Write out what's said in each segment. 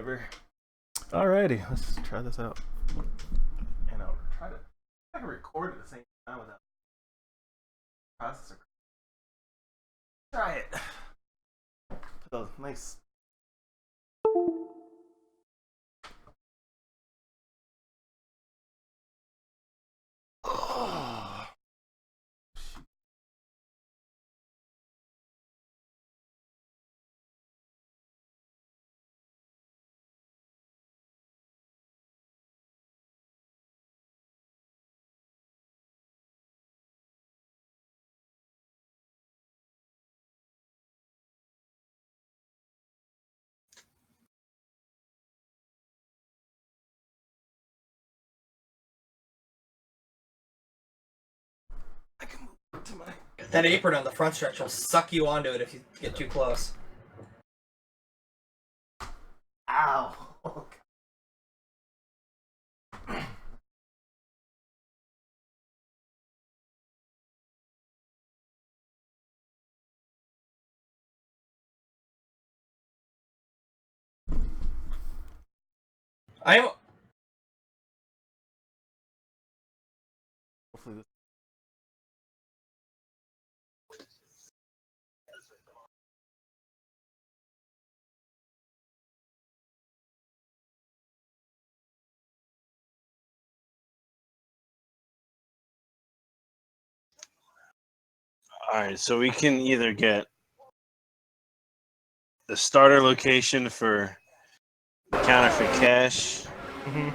Whatever. Alrighty, let's try this out. And I'll try to I can record at the same time without processor. Try it. Put a nice. Oh. I can move to my. That apron on the front stretch will suck you onto it if you get too close. Ow. Okay. I'm. Hopefully this. Alright, so we can either get the starter location for the counterfeit cash. Mm-hmm.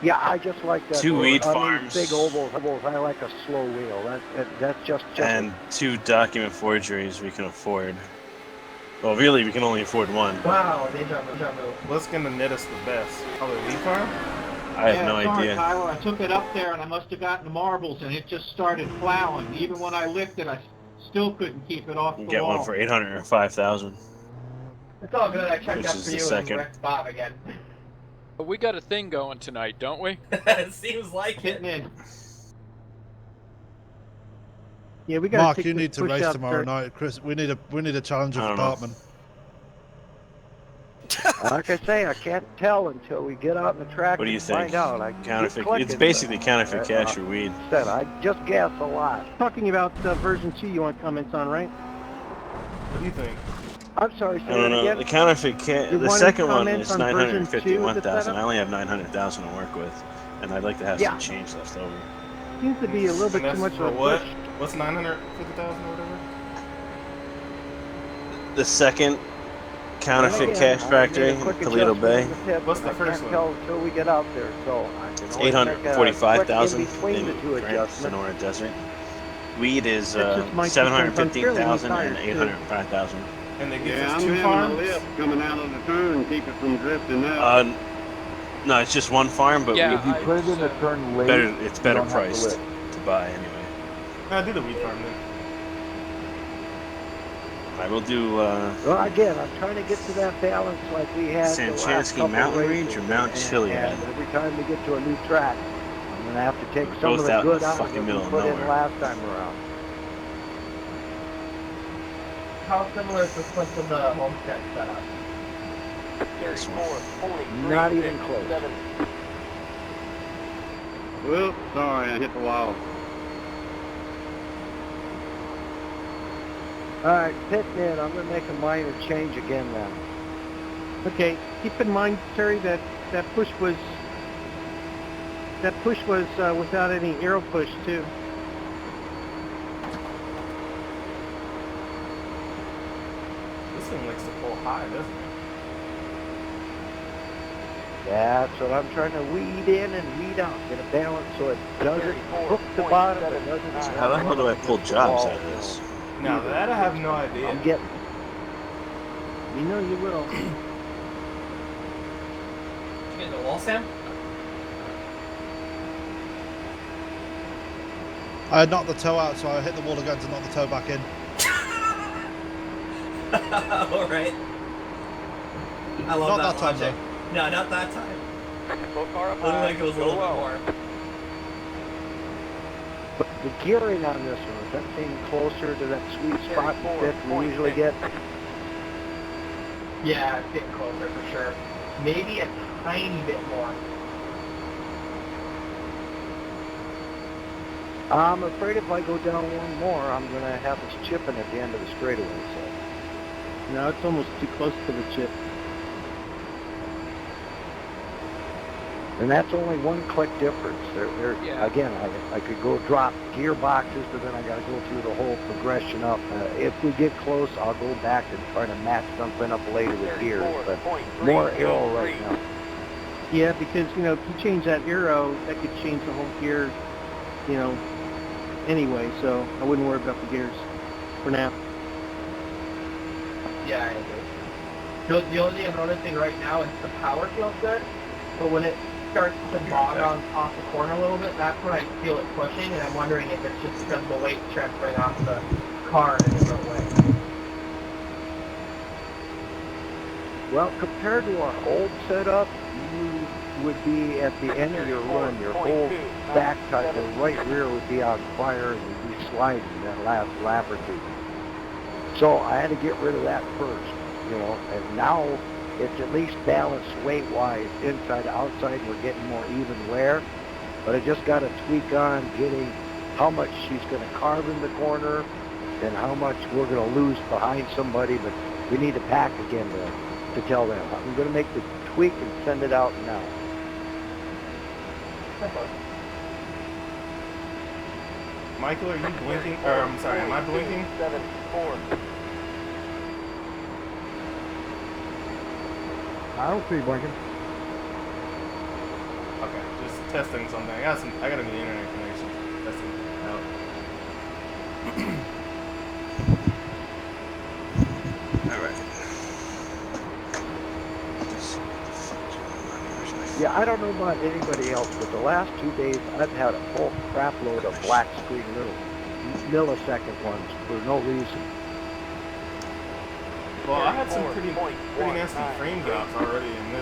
Yeah, I just like that. Two weed on farms. these big ovals, I like a slow wheel. That's just And 2 document forgeries we can afford. Well, really, we can only afford one. Wow, they jump. What's gonna net us the best? Probably wheat farm. I have no sorry, idea. Tyler, I took it up there and I must have gotten the marbles and it just started plowing. Even when I lifted, I still couldn't keep it off You the can get wall. one for 805,000. It's all good. I checked Which up is for the you second. and wrecked Bob again. But we got a thing going tonight, don't we? It seems like Hitting it. in. Yeah, we got. Mark, you need to race tomorrow night, Chris. We need a challenger I for don't know. Bartman. Like I say, I can't tell until we get out in the track. What do you and think? Find out. I Counterfeit. keep clicking, It's basically but, counterfeit cash or weed. Said I just guess a lot. Talking about version 2 you want comments on, right? What do you think? I'm sorry, say I don't that know. again. The counterfeit cash. You The wanted second one comments is on version 2 of the 951,000. setup? I only have 900,000 to work with, and I'd like to have some change left over. Seems to be a little bit And too that's much for of a what? push. What's 950,000 or whatever? The second counterfeit Again, cash I factory made a quick in Toledo adjustment Bay. in the pit, What's the but first I one? can't tell until we get out there, so I can It's always make a quick 845,000 in between the two in adjustments. Sonora Desert. Weed is That's just my 715,000 and concern. 805,000. And they give Yeah, us I'm 2 having farms. a lift coming out of the turn and keep it from drifting out. No, it's just one farm, but Yeah, If you put it in the turn late, it's better you don't have to priced lift. to buy anyway. No, do the wheat farm then. I will do Well, again, I'm trying to get to that balance like we had the last Sanchansky couple Mountain races, Range or Mount and Chiliad. every time we get to a new track, I'm gonna have to take We're some of both the out in good the out of fucking what middle we of put in nowhere. last time around. How similar is this one to the homestead setup? This one. Not even close. Whoops, sorry, I hit the wall. Alright, pitting in. I'm gonna make a minor change again now. Okay, keep in mind, Terry, that push was without any arrow push too. This thing likes to pull high, doesn't it? That's what I'm trying to weed in and weed out. Get a balance so it doesn't hook the bottom, but doesn't. How the hell do I pull jobs out of this? Now that I have no idea. I'm getting. You know you will. Did you get the wall, Sam? I knocked the toe out, so I hit the wall again to knock the toe back in. Alright. I love Not that that time, logic. No, not that time. Looked like it was a little bit more. But the gearing on this one, is that thing closer to that sweet spot in fifth we usually get? Yeah, it's getting closer for sure. Maybe a tiny bit more. I'm afraid if I go down one more, I'm going to have us chipping at the end of the straightaway. So. No, it's almost too close to the chip. And that's only one click difference. Yeah. Again, I could go drop gearboxes, but then I got to go through the whole progression up. If we get close, I'll go back and try to match something up later with gears. But more arrow right now. Yeah, because, you know, if you change that arrow, that could change the whole gear, you know, anyway. So I wouldn't worry about the gears for now. Yeah, I agree. The only thing I'm noticing right now is the power feels good, but when it starts to bog on off the corner a little bit, that's when I feel it pushing, and I'm wondering if it's just because the weight transferring off the car in a different way. Well, compared to our old setup, you would be at the end of your run, your whole back cut, the right rear would be on fire, and you'd be sliding that last lap or two. So I had to get rid of that first, you know, and now it's at least balanced weight-wise, inside, outside, we're getting more even wear, but I just got to tweak on getting how much she's going to carve in the corner and how much we're going to lose behind somebody, but we need to pack again to tell them. I'm going to make the tweak and send it out now. Michael, are you blinking? Or, I'm sorry, am I blinking? 7-4. I don't see you blinking. Okay, just testing something. I got a new internet connection. Testing it out. Alright. Yeah, I don't know about anybody else, but the last 2 days I've had a whole crap load of black screen little millisecond ones for no reason. Well, I had some pretty nasty frame drops already in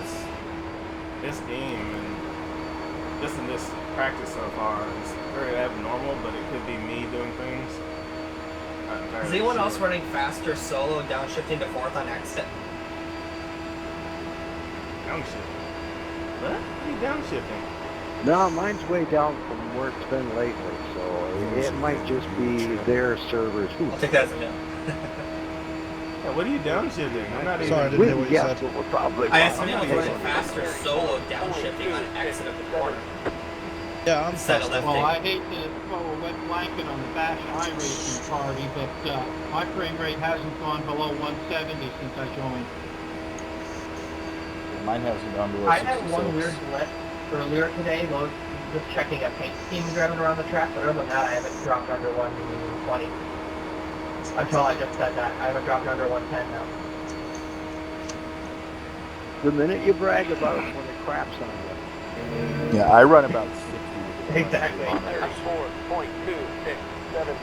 this game, and just in this practice so far. It's very abnormal, but it could be me doing things. Is anyone else running faster solo and downshifting to fourth on exit? Downshift. What? What are you downshifting? No, mine's way down from where it's been lately, so it might just be their servers. I'll take that as a no. Yeah, what are you downshifting? I'm not Sorry, I even... didn't hear what you Yeah, said. but we're probably I asked anyone was running faster solo downshifting on exit of the corner. Yeah, I'm Instead of faster. lifting. Well, I hate to throw a wet blanket on the Bash iRacing party, but my frame rate hasn't gone below 170 since I joined. Mine hasn't gone below I had 66. one weird blip earlier today, just checking a paint scheme driving around the track, but other than that, I haven't dropped under 120. Until I just said that. I haven't dropped under 110 now. The minute you brag about it when it craps on you. Yeah, I run about 60. Exactly. 4.267.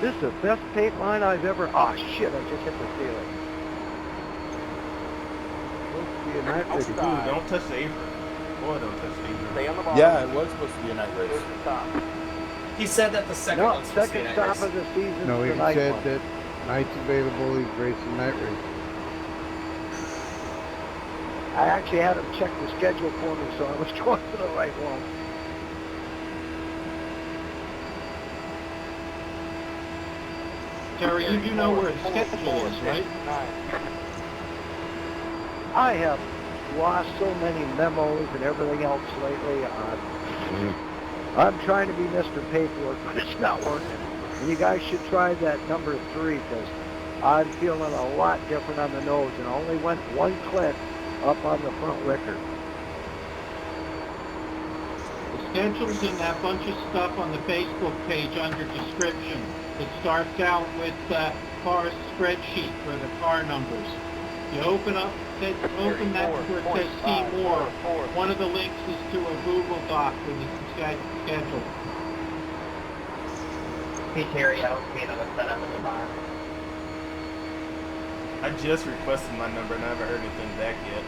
This is the best paint line I've ever... Oh, shit, I just hit the ceiling. Ooh, don't touch the apron. Boy, don't touch the apron. Stay on the ball. Yeah, it was supposed to be a night race. He said that the second No, one's supposed to be second a stop night of race. the season. No, he the night said one. that night's available, he's racing night race. I actually had him check the schedule for me, so I was going for the right one. Terry, you do know where the schedule is, right? I have lost so many memos and everything else lately. I'm trying to be Mr. Paperwork, but it's not working. And you guys should try that number 3, because I'm feeling a lot different on the nose, and I only went one click up on the front wicker. The schedule's in that bunch of stuff on the Facebook page under description. It starts out with car spreadsheet for the car numbers. You open that where it says see more. One of the links is to a Google Doc with the schedule. Hey Terry, I don't see another setup in the bar. I just requested my number and I haven't heard anything back yet.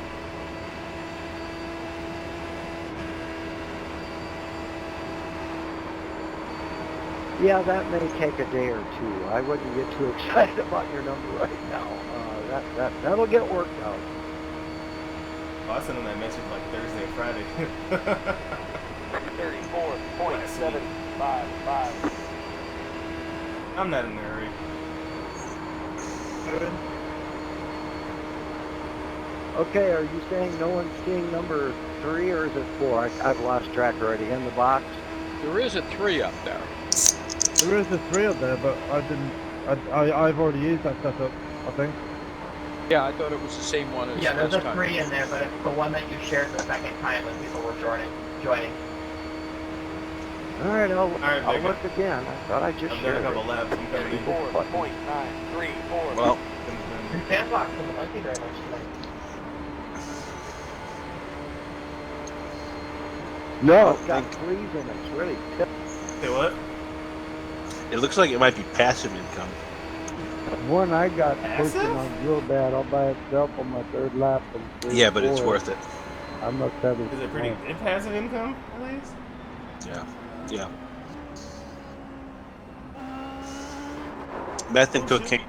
Yeah, that may take a day or two. I wouldn't get too excited about your number right now. That'll get worked out. Oh, I sent him that message like Thursday or Friday. 34.755. I'm not in a hurry. Okay, are you saying no one's seeing number 3 or is it 4? I've lost track already. In the box? There is a 3 up there. There is a 3 up there, but I didn't. I've already used that setup, I think. Yeah, I thought it was the same one as Yeah, there's last a time. 3 in there, but it's the one that you shared the second time when people were joining. All right, I'll Big look again. I thought I just I've done a shared couple it. laps. I'm coming in. 34.934. Well, And Sandbox doesn't like you very much tonight. No, it's got 3s in it. It's really tipped. Say what? it looks like it might be passive income. One I got Passive? pushing on real bad all by itself on my 3rd lap. And Yeah, but it's worth it. I must have it. Is it pretty good passive income, at least? Yeah. Yeah. Meth and cocaine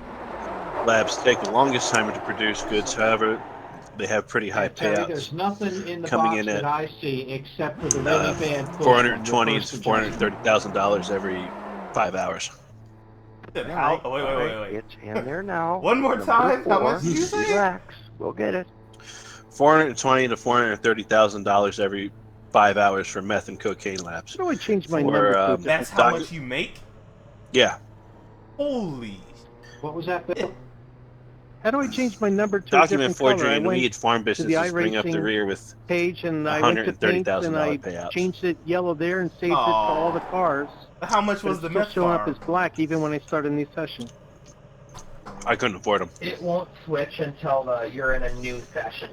labs take the longest time to produce goods. However, they have pretty high Terry, payouts, there's nothing in the coming box in that at I see except for the really bad push on your $420,000 first to adjustment. $430,000 every 5 hours. How? Oh, wait. It's in there now. One more Number time? How 4. much did you say? Relax. We'll get it. $420,000 to $430,000 every 5 hours for meth and cocaine labs. How do I change my For, number to a um, different That's how color? much you make? Yeah. Holy. What was that, Bill? How do I change my number to a Document different color? I forgery and went weed farm to the businesses bring up the iRacing rear with page and I went to paints and I $130,000 payouts. changed it yellow there and saved it to all the cars. How much But was it's the still meth showing up farm? as black even when I start a new session. I couldn't afford them. It won't switch until you're in a new session.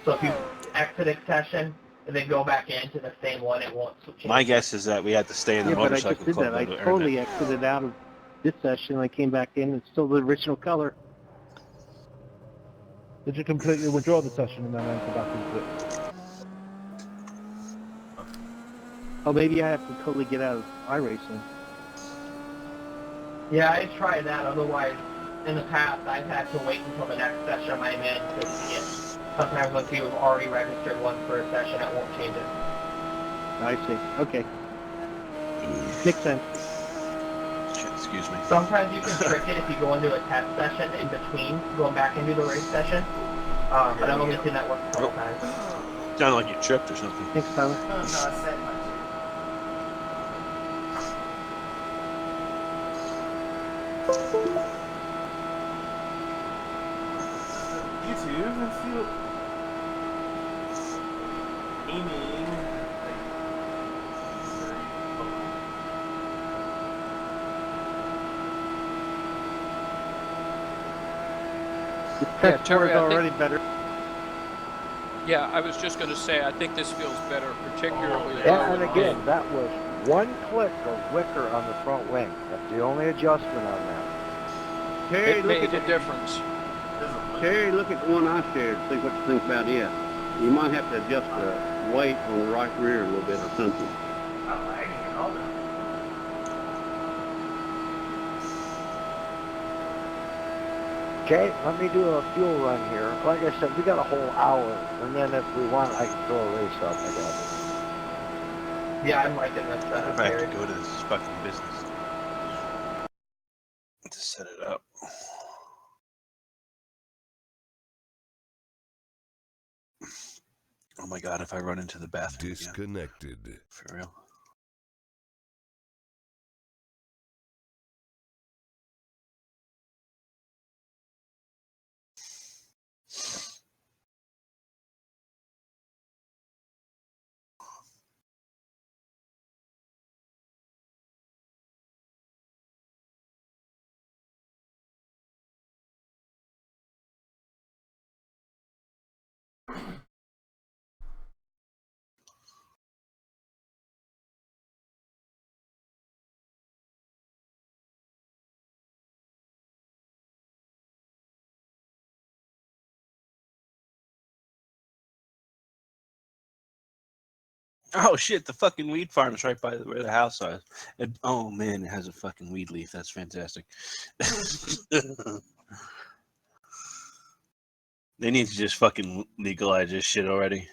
So if you exit a session and then go back into the same one, it won't switch. My guess is that we had to stay in the Yeah, but I just motorcycle did club that. I to earn totally it. exited out of this session. I came back in. It's still the original color. Did you completely withdraw the session and then enter back into it? Oh, maybe I have to totally get out of iRacing. Yeah, I tried that. Otherwise, in the past, I've had to wait until the next session I'm in to see it. Sometimes once you've already registered one for a session, it won't change it. I see. Okay. Makes sense. Excuse me. Sometimes you can trick it if you go into a test session in between going back into the race session. But I've only seen that work a couple times. Sounded like you tripped or something. Thanks, Tyler. No, I said much. YouTube and see what. Aiming. This Yeah, test Terry, score is I think- already better. Yeah, I was just going to say, I think this feels better, particularly. Yeah, and again, that was one click of wicker on the front wing. That's the only adjustment on that. Terry, It look made at a difference. Terry, look at the one I shared. See what you think about it. You might have to adjust the weight on the right rear a little bit or something. Okay, let me do a fuel run here. Like I said, we got a whole hour, and then if we want, I can throw a race up, I guess. Yeah, I'm liking this setup If I have here. to go to this fucking business to set it up. Oh my god, if I run into the bathroom Disconnected. again. For real. Oh shit! The fucking weed farm is right by where the house is. And, oh man, it has a fucking weed leaf. That's fantastic. They need to just fucking legalize this shit already.